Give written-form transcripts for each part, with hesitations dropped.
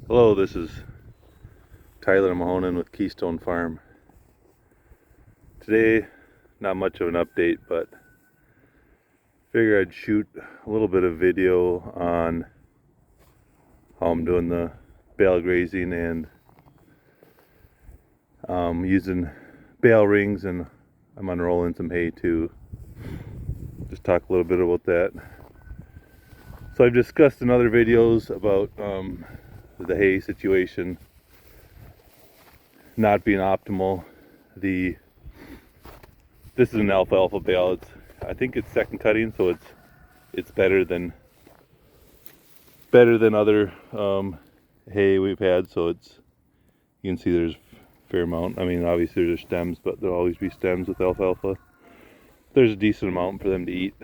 Hello, this is Tyler Mahonen with Keystone Farm. Today, not much of an update, but figure I'd shoot a little bit of video on how I'm doing the bale grazing and using bale rings, and I'm unrolling some hay too. Just talk a little bit about that. So I've discussed in other videos about the hay situation not being optimal. This is an alfalfa bale. I think it's second cutting, so it's better than other hay we've had. So you can see there's a fair amount. I mean, obviously there's stems, but there'll always be stems with alfalfa. There's a decent amount for them to eat.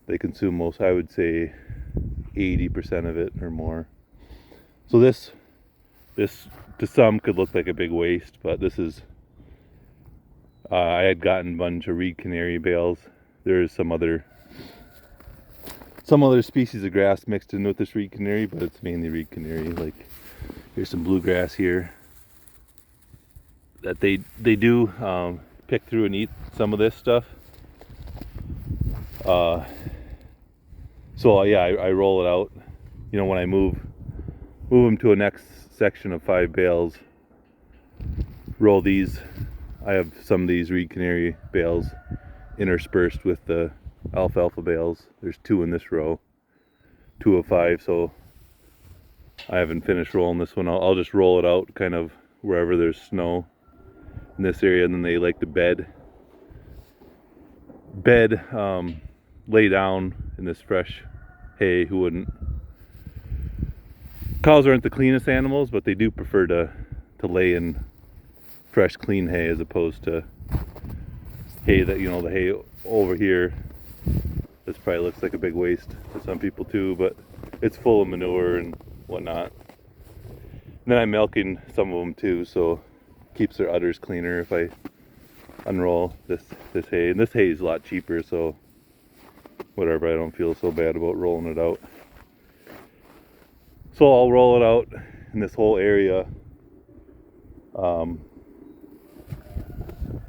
They consume most, I would say 80% of it or more. So this to some could look like a big waste, but this is I had gotten a bunch of reed canary bales. There's some other species of grass mixed in with this reed canary, but it's mainly reed canary. Like, here's some bluegrass here that they do pick through and eat some of this stuff. So yeah, I roll it out. You know, when I move them to a next section of 5 bales, roll these. I have some of these reed canary bales interspersed with the alfalfa bales. There's 2 in this row, 2 of 5. So I haven't finished rolling this one. I'll just roll it out kind of wherever there's snow in this area, and then they like to lay down in this fresh hay. Who wouldn't? Cows aren't the cleanest animals, but they do prefer to lay in fresh, clean hay as opposed to hay that, you know, the hay over here. This probably looks like a big waste to some people too, but it's full of manure and whatnot. And then I'm milking some of them too, so it keeps their udders cleaner if I unroll this hay. And this hay is a lot cheaper, so whatever, I don't feel so bad about rolling it out. So I'll roll it out in this whole area,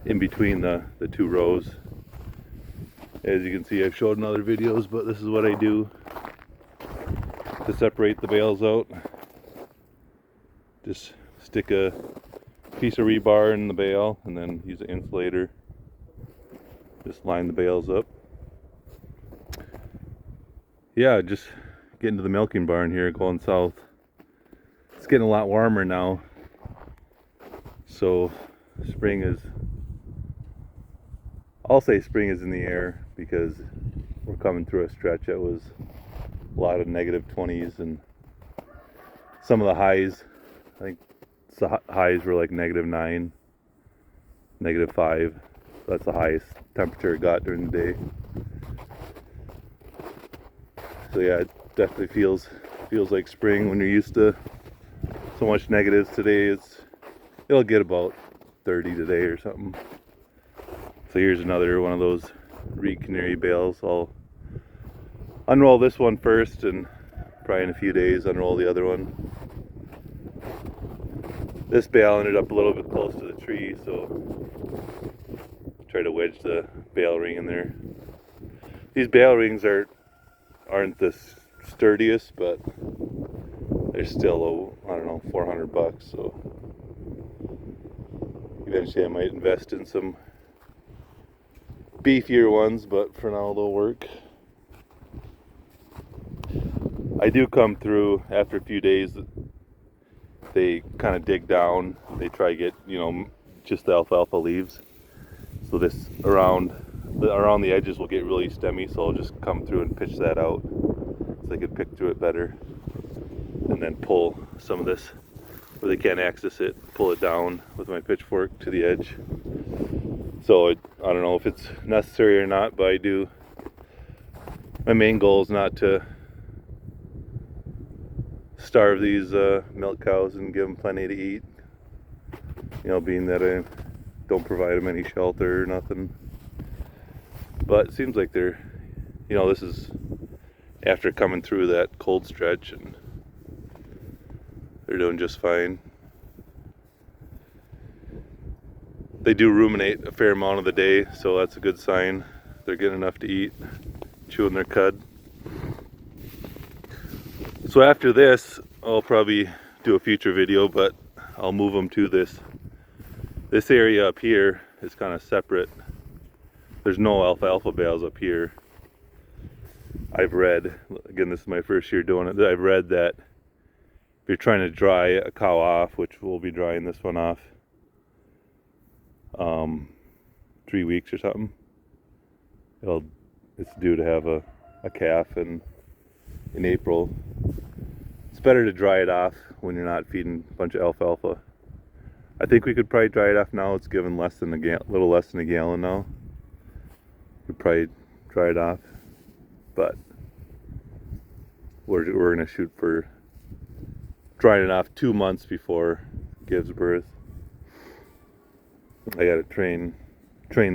in between the 2 rows. As you can see, I've showed in other videos, but this is what I do to separate the bales out. Just stick a piece of rebar in the bale and then use an insulator. Just line the bales up. Yeah, just getting to the milking barn here, going south. It's getting a lot warmer now, so I'll say spring is in the air, because we're coming through a stretch that was a lot of -20s, and some of the highs, I think the highs were like -9, -5. That's the highest temperature it got during the day. So yeah, it definitely feels like spring when you're used to so much negatives. Today it'll get about 30 today or something. So here's another one of those reed canary bales. I'll unroll this one first, and probably in a few days unroll the other one. This bale ended up a little bit close to the tree, so try to wedge the bale ring in there. These bale rings aren't the sturdiest, but they're still, I don't know, $400. So eventually I might invest in some beefier ones, but for now they'll work. I do come through after a few days. They kind of dig down. They try to get, you know, just the alfalfa leaves. So this around the edges will get really stemmy. So I'll just come through and pitch that out so they can pick through it better, and then pull some of this where they can't access it. Pull it down with my pitchfork to the edge. So I don't know if it's necessary or not, but I do. My main goal is not to starve these milk cows and give them plenty to eat. You know, being that I don't provide them any shelter or nothing. But it seems like they're, you know, this is after coming through that cold stretch, and They're doing just fine. They do ruminate a fair amount of the day, so that's a good sign. They're getting enough to eat, chewing their cud. So after this, I'll probably do a future video, but I'll move them to this area up here is kind of separate. There's no alfalfa bales up here. I've read, again, this is my first year doing it, I've read that if you're trying to dry a cow off, which we'll be drying this one off 3 weeks or something, it's due to have a calf in April. It's better to dry it off when you're not feeding a bunch of alfalfa. I think we could probably dry it off now. It's given little less than a gallon now. We'd probably dry it off, but we're gonna shoot for drying it off 2 months before it gives birth. I gotta train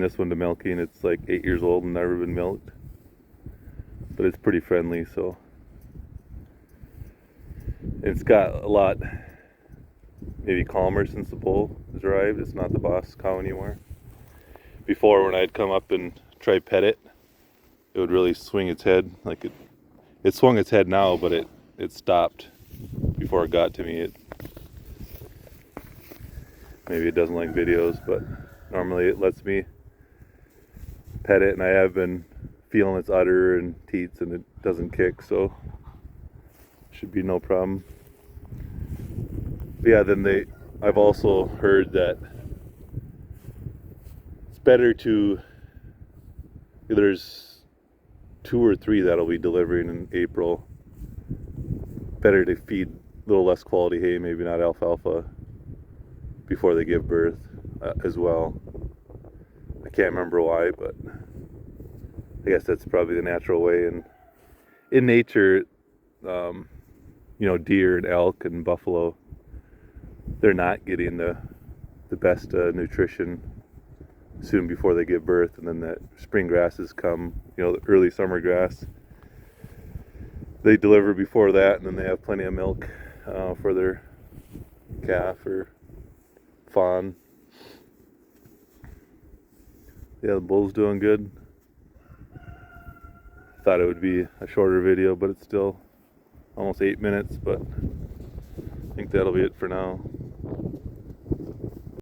this one to milking. It's like 8 years old and never been milked, but it's pretty friendly, so it's got a lot maybe calmer since the bull has arrived. It's not the boss cow anymore. Before, when I'd come up and try pet it, it would really swing its head. Like it swung its head now, but it stopped before it got to me. Maybe it doesn't like videos, but normally it lets me pet it, and I have been feeling its udder and teats, and it doesn't kick, so should be no problem. But yeah, then I've also heard that it's better to, there's 2 or 3 that'll be delivering in April. Better to feed a little less quality hay, maybe not alfalfa, before they give birth as well. I can't remember why, but I guess that's probably the natural way. And in nature, deer and elk and buffalo, they're not getting the best nutrition soon before they give birth, and then the spring grasses come, the early summer grass, they deliver before that, and then they have plenty of milk for their calf or fawn. Yeah, the bull's doing good. Thought it would be a shorter video, but it's still almost 8 minutes, but I think that'll be it for now.